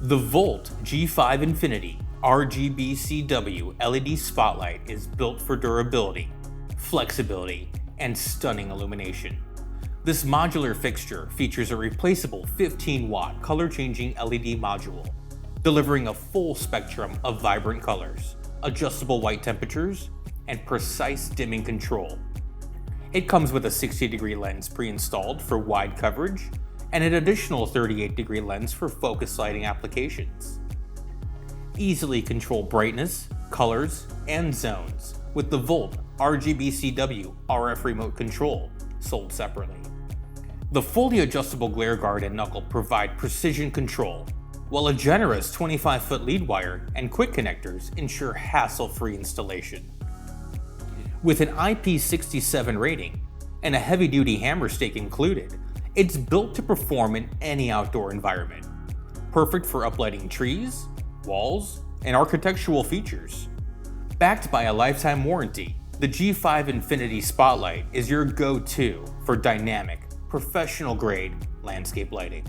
The Volt G5 Infiniti RGBCW LED spotlight is built for durability, flexibility, and stunning illumination. This modular fixture features a replaceable 15-watt color-changing LED module, delivering a full spectrum of vibrant colors, adjustable white temperatures, and precise dimming control. It comes with a 60-degree lens pre-installed for wide coverage and an additional 38-degree lens for focus lighting applications. Easily control brightness, colors, and zones with the Volt RGBCW RF remote control, sold separately. The fully adjustable glare guard and knuckle provide precision control, while a generous 25-foot lead wire and quick connectors ensure hassle-free installation. With an IP67 rating and a heavy-duty hammer stake included, it's built to perform in any outdoor environment, perfect for uplighting trees, walls, and architectural features. Backed by a lifetime warranty, the G5 Infiniti Spotlight is your go-to for dynamic, professional-grade landscape lighting.